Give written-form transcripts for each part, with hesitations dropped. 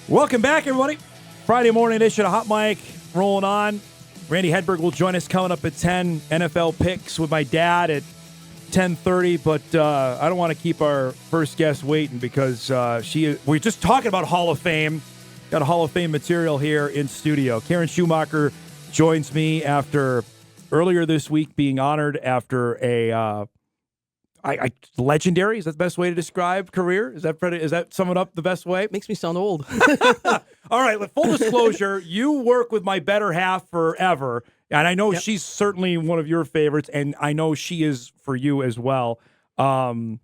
Welcome back, everybody. Friday morning edition of Hot Mic rolling on. Randy Hedberg will join us coming up at 10. NFL picks with my dad at 10:30, but I don't want to keep our first guest waiting because we're just talking about Hall of Fame. Got a Hall of Fame material here in studio. Karin Schumacher joins me after earlier this week being honored after a legendary, is that the best way to describe career? Is that sum it up the best way? Makes me sound old. All right, full disclosure, you work with my better half forever, and I know she's certainly one of your favorites, and I know she is for you as well. Can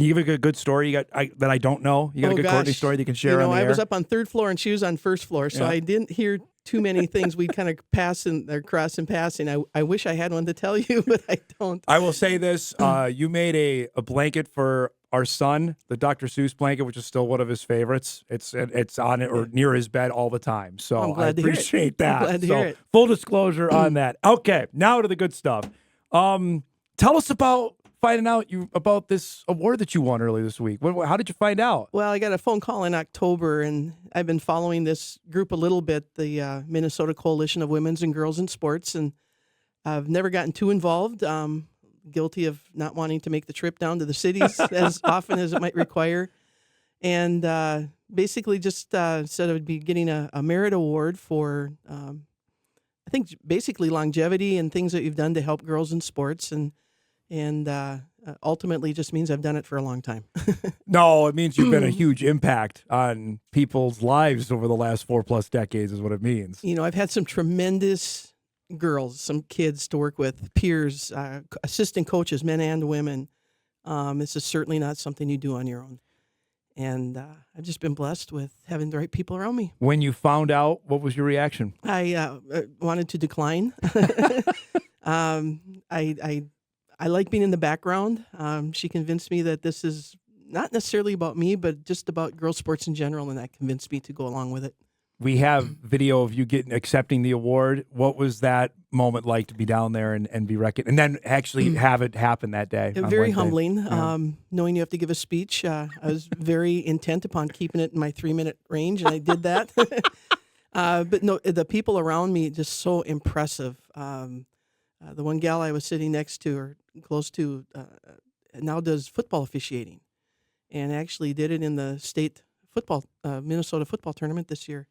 you give a good story that I don't know? You got a good Courtney story that you can share on the air? I was up on third floor and she was on first floor, so I didn't hear too many things. We kind of cross in passing. I wish I had one to tell you, but I don't. I will say this. You made a blanket for our son, the Dr. Seuss blanket, which is still one of his favorites. It's on it or near his bed all the time. So I appreciate that. I'm glad to hear it. Full disclosure on that. Okay, now to the good stuff. Tell us about finding out about this award that you won earlier this week. How did you find out? Well, I got a phone call in October, and I've been following this group a little bit, the Minnesota Coalition of Women's and Girls in Sports, and I've never gotten too involved. Guilty of not wanting to make the trip down to the cities as often as it might require. And basically just said I would be getting a merit award for, I think, basically longevity and things that you've done to help girls in sports. And ultimately just means I've done it for a long time. No, it means you've been a huge impact on people's lives over the last 4+ decades is what it means. You know, I've had some tremendous girls, some kids to work with, peers, assistant coaches, men and women. This is certainly not something you do on your own. And I've just been blessed with having the right people around me. When you found out, what was your reaction? I wanted to decline. I like being in the background. She convinced me that this is not necessarily about me, but just about girls' sports in general, and that convinced me to go along with it. We have video of you accepting the award. What was that moment like to be down there and be recognized, and then actually have it happen that day? Very humbling, knowing you have to give a speech. I was very intent upon keeping it in my 3-minute range, and I did that. But no, the people around me just so impressive. The one gal I was sitting next to or close to now does football officiating, and actually did it in the state football Minnesota football tournament this year.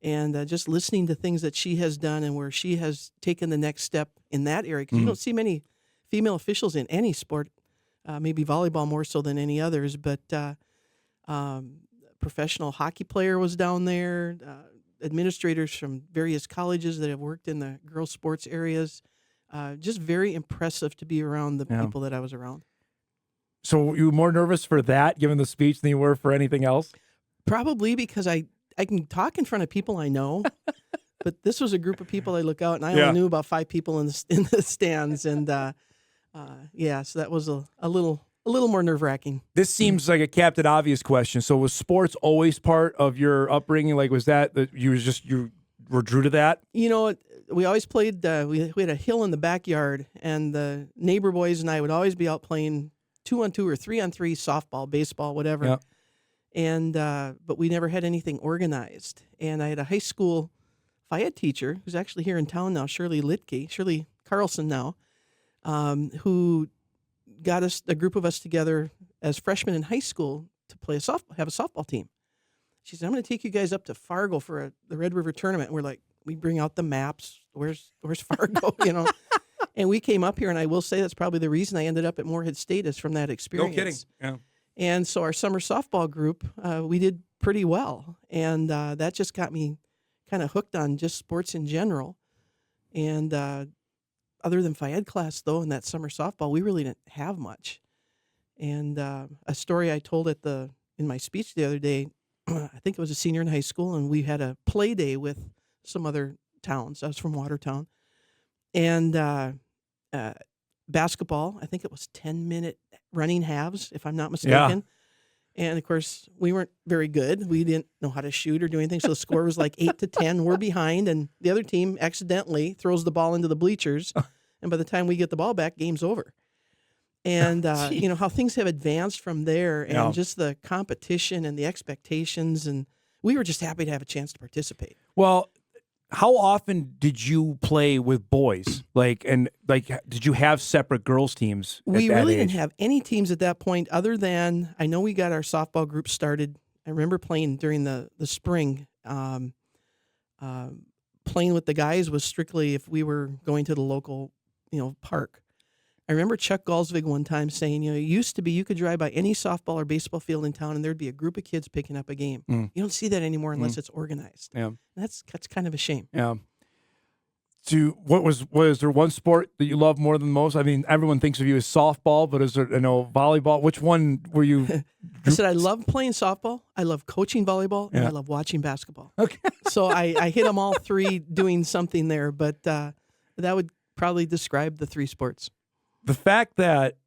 And just listening to things that she has done and where she has taken the next step in that area, because you don't see many female officials in any sport, maybe volleyball more so than any others, but professional hockey player was down there, administrators from various colleges that have worked in the girls' sports areas. Just very impressive to be around the people that I was around. So you were more nervous for that, given the speech, than you were for anything else? Probably because I can talk in front of people I know, but this was a group of people I look out, and I only knew about 5 people in the stands, and so that was a little more nerve-wracking. This seems like a Captain Obvious question. So was sports always part of your upbringing? Like, was that you were drew to that? You know, we always played. We had a hill in the backyard, and the neighbor boys and I would always be out playing 2-on-2 or 3-on-3 softball, baseball, whatever. Yep. And but we never had anything organized. And I had a high school Phi-Ed teacher who's actually here in town now, Shirley Carlson now, who got a group of us together as freshmen in high school to play have a softball team. She said, "I'm going to take you guys up to Fargo for the Red River tournament." And we're like, we bring out the maps. Where's Fargo? You know. And we came up here, and I will say that's probably the reason I ended up at Moorhead State is from that experience. No kidding. Yeah. And so our summer softball group, we did pretty well. And that just got me kind of hooked on just sports in general. And other than Phi-Ed class, though, in that summer softball, we really didn't have much. And a story I told in my speech the other day, I think it was a senior in high school, and we had a play day with some other towns. I was from Watertown. And basketball, I think it was 10-minute running halves, if I'm not mistaken. Yeah. And, of course, we weren't very good. We didn't know how to shoot or do anything, so the score was like 8-10. We're behind, and the other team accidentally throws the ball into the bleachers, and by the time we get the ball back, game's over. And, how things have advanced from there, and just the competition and the expectations, and we were just happy to have a chance to participate. Well, how often did you play with boys? Did you have separate girls teams at We that really age? didn't have any teams at that point other than, I know we got our softball group started. I remember playing during the spring. Playing with the guys was strictly if we were going to the local, park. I remember Chuck Galsvig one time saying, it used to be you could drive by any softball or baseball field in town and there'd be a group of kids picking up a game. You don't see that anymore unless it's organized. Yeah. And that's kind of a shame. Yeah. Was there one sport that you love more than most? I mean, everyone thinks of you as softball, but is there, volleyball? Which one were you? I said I love playing softball, I love coaching volleyball, and I love watching basketball. Okay. So I hit them all three doing something there, but that would probably describe the three sports. The fact that,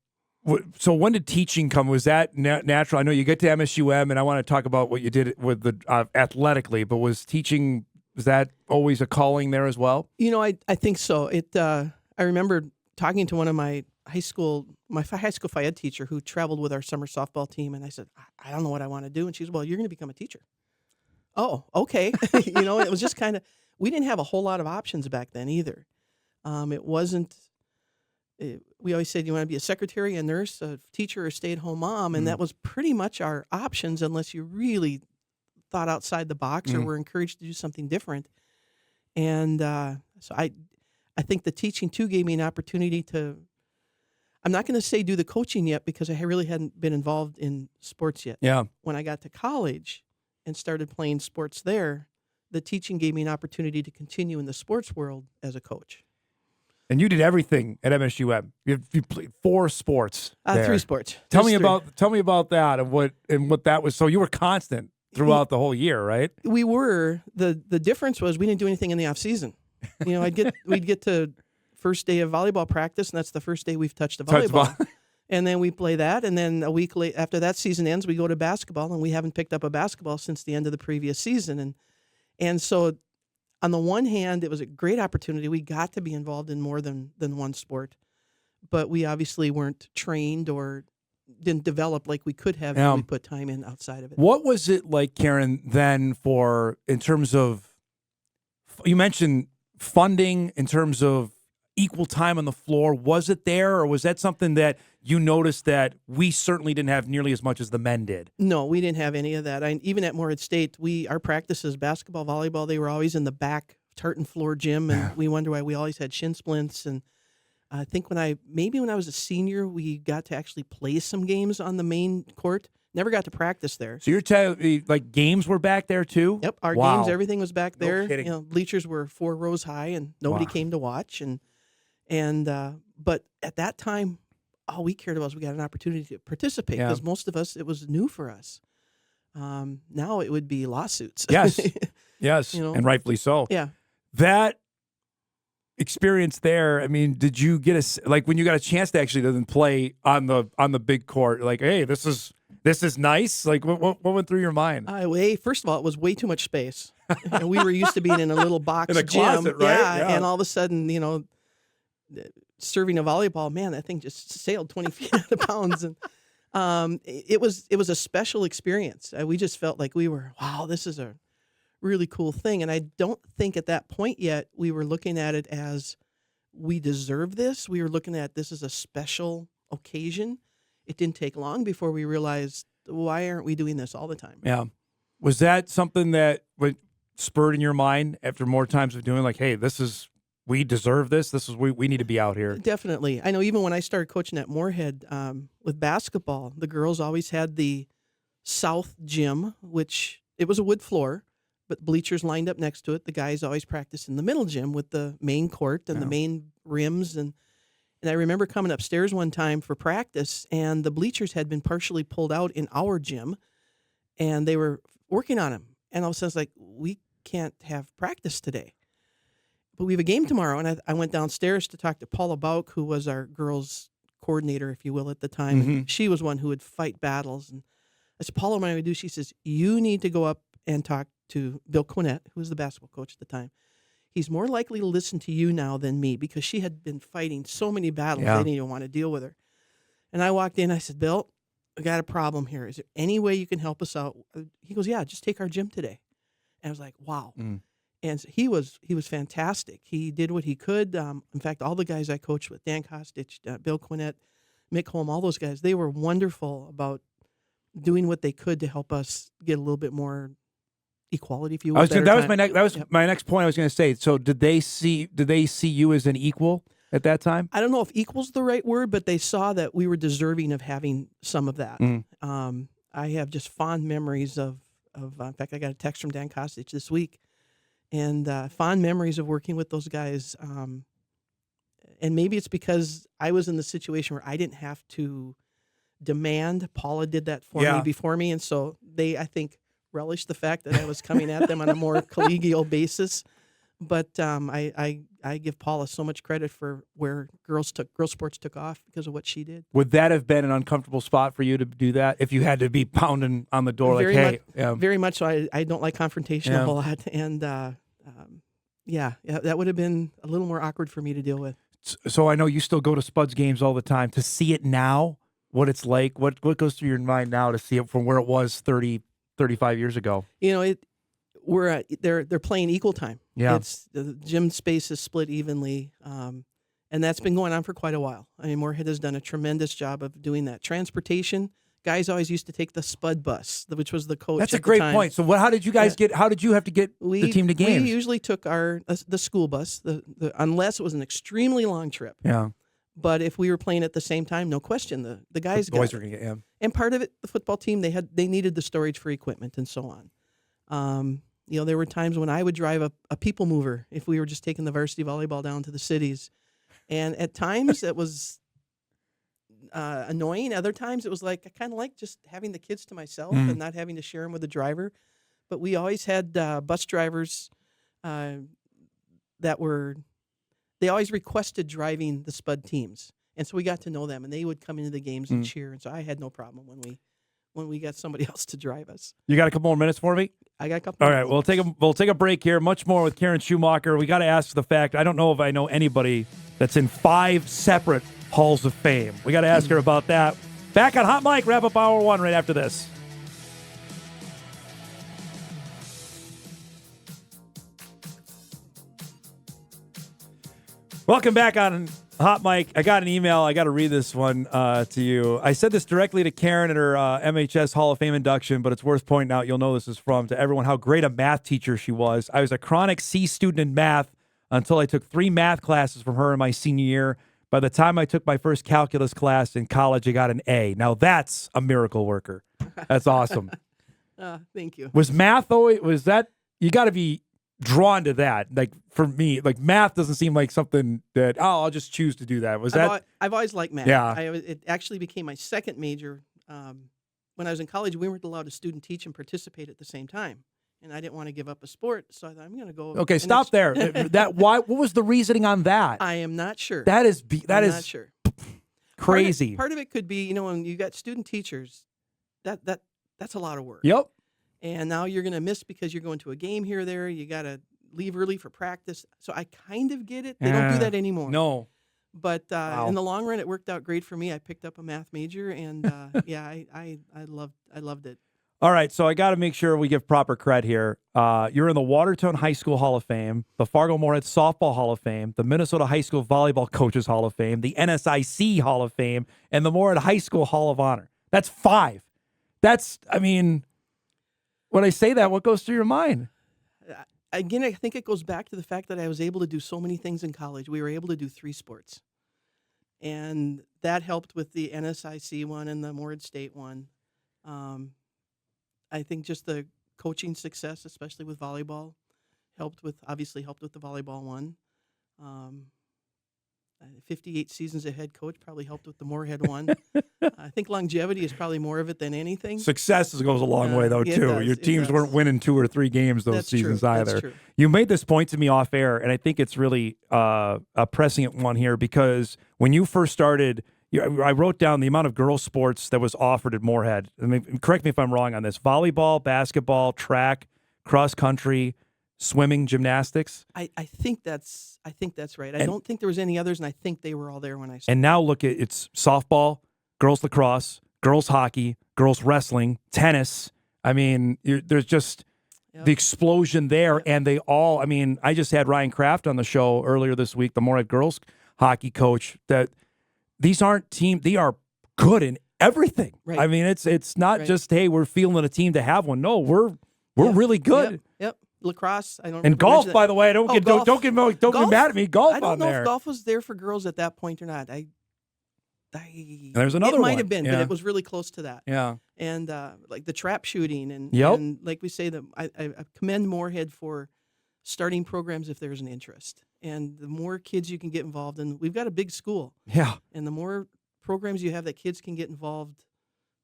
so when did teaching come? Was that natural? I know you get to MSUM, and I want to talk about what you did with the athletically, but was teaching, was that always a calling there as well? I think so. I remember talking to one of my high school Phi Ed teacher who traveled with our summer softball team, and I said, I don't know what I want to do. And she said, well, you're going to become a teacher. Oh, okay. It was just kind of, we didn't have a whole lot of options back then either. It wasn't, we always said you want to be a secretary, a nurse, a teacher, or a stay-at-home mom, and that was pretty much our options unless you really thought outside the box or were encouraged to do something different. And so I think the teaching too gave me an opportunity to, I'm not going to say do the coaching yet because I really hadn't been involved in sports yet. Yeah. When I got to college and started playing sports there, the teaching gave me an opportunity to continue in the sports world as a coach. And you did everything at MSUM. You played 4 sports. 3 sports. Tell me about that and what that was. So you were constant throughout the whole year, right? We were. The difference was we didn't do anything in the off season. We'd get to first day of volleyball practice, and that's the first day we've touched a volleyball. And then we play that, and then a week late after that season ends, we go to basketball, and we haven't picked up a basketball since the end of the previous season. And so on the one hand, it was a great opportunity. We got to be involved in more than one sport, but we obviously weren't trained or didn't develop like we could have if we put time in outside of it. What was it like, Karin, then in terms of, you mentioned funding, in terms of equal time on the floor? Was it there, or was that something that you noticed that we certainly didn't have nearly as much as the men did? No, we didn't have any of that. Even at Moorhead State, our practices, basketball, volleyball, they were always in the back tartan floor gym, and we wonder why we always had shin splints. And I think when I was a senior, we got to actually play some games on the main court. Never got to practice there. So you're telling me, like, games were back there too? Yep, our games, everything was back there. No kidding. Bleachers were 4 rows high, and nobody came to watch. But at that time, all we cared about was we got an opportunity to participate because most of us, it was new for us. Now it would be lawsuits. Yes, yes, and rightfully so. Yeah. That experience there, I mean, did you get when you got a chance to actually then play on the big court, like, hey, this is nice? Like, what went through your mind? First of all, it was way too much space. We were used to being in a little box in a gym. closet, right? Yeah, and all of a sudden, serving a volleyball, man, that thing just sailed 20 feet out of bounds. And it was a special experience. We just felt like we were, wow, this is a really cool thing. And I don't think at that point yet we were looking at it as we deserve this. We were looking at this as a special occasion. It didn't take long before we realized, why aren't we doing this all the time? Yeah. Was that something that spurred in your mind after more times of doing, like, hey, we deserve this. We need to be out here. Definitely. I know even when I started coaching at Moorhead with basketball, the girls always had the south gym, which it was a wood floor, but bleachers lined up next to it. The guys always practiced in the middle gym with the main court and the main rims. And I remember coming upstairs one time for practice, and the bleachers had been partially pulled out in our gym, and they were working on them. And all of a sudden, it's like, we can't have practice today, but we have a game tomorrow. And I went downstairs to talk to Paula Bauk, who was our girls' coordinator, if you will, at the time. Mm-hmm. And she was one who would fight battles. And I said, Paula, what am I going to do? She says, you need to go up and talk to Bill Quinnett, who was the basketball coach at the time. He's more likely to listen to you now than me, because she had been fighting so many battles, they didn't even want to deal with her. And I walked in, I said, Bill, we got a problem here. Is there any way you can help us out? He goes, yeah, just take our gym today. And I was like, wow. Mm. And so he was fantastic. He did what he could. In fact, all the guys I coached with, Dan Kostic, Bill Quinnett, Mick Holm, all those guys, they were wonderful about doing what they could to help us get a little bit more equality, if you will. That was my next point. I was going to say. So did they see you as an equal at that time? I don't know if equal's the right word, but they saw that we were deserving of having some of that. I have just fond memories of. In fact, I got a text from Dan Kostic this week, and fond memories of working with those guys. And maybe it's because I was in the situation where I didn't have to demand. Paula did that for me before me, and so they, I think, relished the fact that I was coming at them on a more collegial basis. But I give Paula so much credit for where girls sports took off because of what she did. Would that have been an uncomfortable spot for you to do that if you had to be pounding on the door very much so. I don't like confrontation a whole lot, and that would have been a little more awkward for me to deal with. So I know you still go to Spuds games all the time. To see it now, what it's like, what goes through your mind now to see it from where it was 30, 35 years ago? They're playing equal time. Yeah. It's the gym space is split evenly, and that's been going on for quite a while. I mean, Moorhead has done a tremendous job of doing that. Transportation, guys always used to take the Spud bus, which was the coach. That's at a great the time. point. So how did you guys get? How did you have to get the team to games? We usually took the school bus, unless it was an extremely long trip. Yeah. But if we were playing at the same time, no question, the guys boys got were going to get. And part of it, the football team, they needed the storage for equipment and so on. There were times when I would drive a people mover if we were just taking the varsity volleyball down to the cities. And at times it was annoying. Other times it was like, I kind of like just having the kids to myself and not having to share them with the driver. But we always had bus drivers they always requested driving the Spud teams. And so we got to know them, and they would come into the games and cheer. And so I had no problem when we got somebody else to drive us. You got a couple more minutes for me? I got a couple. All right, we'll take a break here. Much more with Karin Schumacher. We got to ask the fact. I don't know if I know anybody that's in 5 separate halls of fame. We got to ask her about that. Back on Hot Mic. Wrap up hour 1 right after this. Welcome back on Hot Mic. I got an email. I got to read this one to you. I said this directly to Karin at her MHS Hall of Fame induction, but it's worth pointing out, you'll know this is from, to everyone, how great a math teacher she was. I was a chronic C student in math until I took 3 math classes from her in my senior year. By the time I took my first calculus class in college, I got an A. Now that's a miracle worker. That's awesome. Thank you. Was math always, you got to be drawn to that. Like for me, like math doesn't seem like something that I'll just choose to do that. I've always liked math. Yeah. It actually became my second major. When I was in college, we weren't allowed to student teach and participate at the same time, and I didn't want to give up a sport, so I thought I'm going to go. Okay, stop there. What was the reasoning on that? I am not sure. That is not sure. Crazy. Part of it could be, when you got student teachers, that's a lot of work. Yep. And now you're going to miss because you're going to a game here or there. You got to leave early for practice. So I kind of get it. They don't do that anymore. No. But in the long run, it worked out great for me. I picked up a math major, and I loved it. All right, so I got to make sure we give proper cred here. You're in the Watertown High School Hall of Fame, the Fargo Moorhead Softball Hall of Fame, the Minnesota High School Volleyball Coaches Hall of Fame, the NSIC Hall of Fame, and the Moorhead High School Hall of Honor. That's 5. When I say that, what goes through your mind? Again, I think it goes back to the fact that I was able to do so many things in college. We were able to do 3 sports. And that helped with the NSIC one and the Moorhead State one. I think just the coaching success, especially with volleyball, helped with the volleyball one. 58 seasons as head coach probably helped with the Moorhead one. I think longevity is probably more of it than anything. Success goes a long way, though, too. Your teams weren't winning 2 or 3 games those seasons either. That's true. You made this point to me off air, and I think it's really a prescient one here because when you first started, I wrote down the amount of girls' sports that was offered at Moorhead. I mean, correct me if I'm wrong on this. Volleyball, basketball, track, cross country, swimming, gymnastics. I think that's right. I don't think there was any others, and I think they were all there when I started. And now look at it's softball, girls lacrosse, girls hockey, girls wrestling, tennis. I mean, there's just the explosion there, and they all, I mean, I just had Ryan Kraft on the show earlier this week, the Moorhead girls hockey coach, that these aren't team, they are good in everything. Right. I mean, it's not just, hey, we're fielding a team to have one. No, we're really good. Yep. Lacrosse. I don't. And golf, by the way, don't get get mad at me. Golf I don't on know there. if golf was there for girls at that point or not. There's another one. It might have been, but it was really close to that. Yeah. And like the trap shooting, and like we say, I commend Moorhead for starting programs if there's an interest. And the more kids you can get involved in, we've got a big school. Yeah. And the more programs you have that kids can get involved,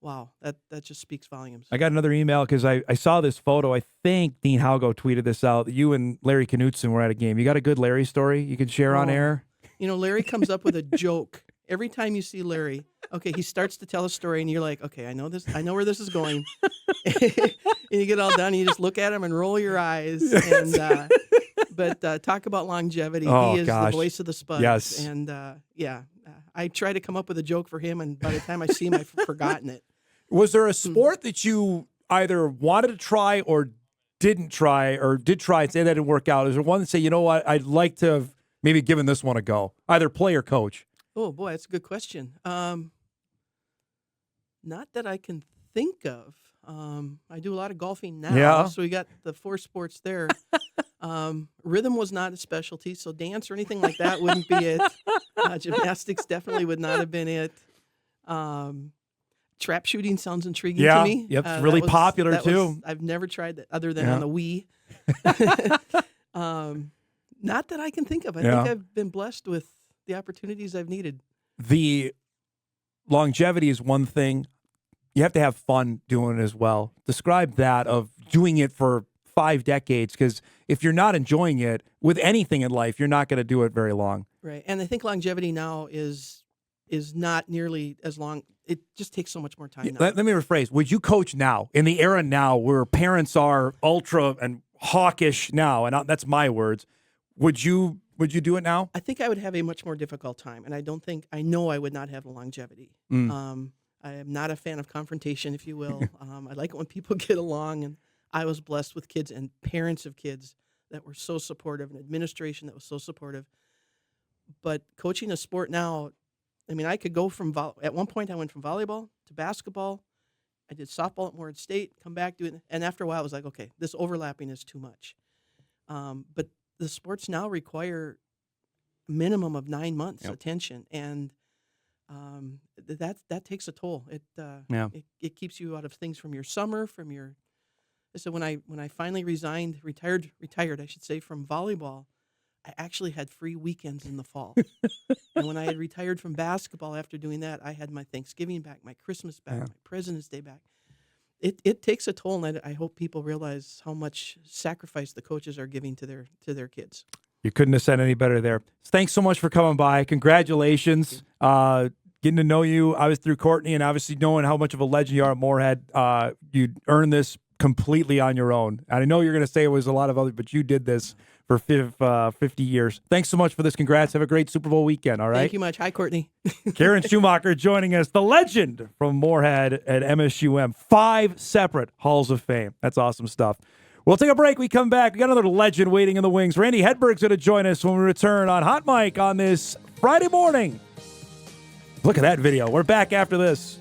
wow, that just speaks volumes. I got another email because I saw this photo. I think Dean Halgo tweeted this out. You and Larry Knutson were at a game. You got a good Larry story you can share on air? You know, Larry comes up with a joke. Every time you see Larry, okay, he starts to tell a story, and you're like, okay, I know this. I know where this is going. And you get all done, and you just look at him and roll your eyes. And but talk about longevity. He is the voice of the Spuds. Yes. And I try to come up with a joke for him, and by the time I see him, I've forgotten it. Was there a sport that you either wanted to try or didn't try, or did try and say that didn't work out? Is there one that say, you know what, I'd like to have maybe given this one a go, either play or coach? Oh, boy, that's a good question. Not that I can think of. I do a lot of golfing now, so we got the 4 sports there. Rhythm was not a specialty, so dance or anything like that wouldn't be it. Gymnastics definitely would not have been it. Trap shooting sounds intriguing to me. Yep, it's really popular too. I've never tried that other than on the Wii. Not that I can think of. I think I've been blessed with the opportunities I've needed. The longevity is one thing. You have to have fun doing it as well. Describe that, of doing it for 5 decades, because if you're not enjoying it with anything in life, you're not going to do it very long. Right. And I think longevity now is not nearly as long. It just takes so much more time now. Let me rephrase. Would you coach now, in the era now where parents are ultra and hawkish now, and that's my words, would you do it now? I think I would have a much more difficult time, and I know I would not have the longevity. I am not a fan of confrontation, if you will. I like it when people get along, and I was blessed with kids and parents of kids that were so supportive, and administration that was so supportive. But coaching a sport now, I mean, I could go from at one point I went from volleyball to basketball. I did softball at Moorhead State, come back, do it, and after a while I was like, okay, this overlapping is too much. But the sports now require a minimum of 9 months attention, and that takes a toll. It keeps you out of things from your summer, from your. So when I finally retired, I should say, from volleyball, I actually had free weekends in the fall. And when I had retired from basketball after doing that, I had my Thanksgiving back, my Christmas back, my President's Day back. It takes a toll, and I hope people realize how much sacrifice the coaches are giving to their kids. You couldn't have said any better there. Thanks so much for coming by. Congratulations. Getting to know you, I was through Courtney, and obviously knowing how much of a legend you are at Moorhead, you earned this completely on your own. And I know you're going to say it was a lot of others, but you did this for 50 years. Thanks so much for this. Congrats. Have a great Super Bowl weekend, all right? Thank you much. Hi, Courtney. Karin Schumacher joining us, the legend from Moorhead at MSUM. 5 separate Halls of Fame. That's awesome stuff. We'll take a break. We come back. We got another legend waiting in the wings. Randy Hedberg's going to join us when we return on Hot Mic on this Friday morning. Look at that video. We're back after this.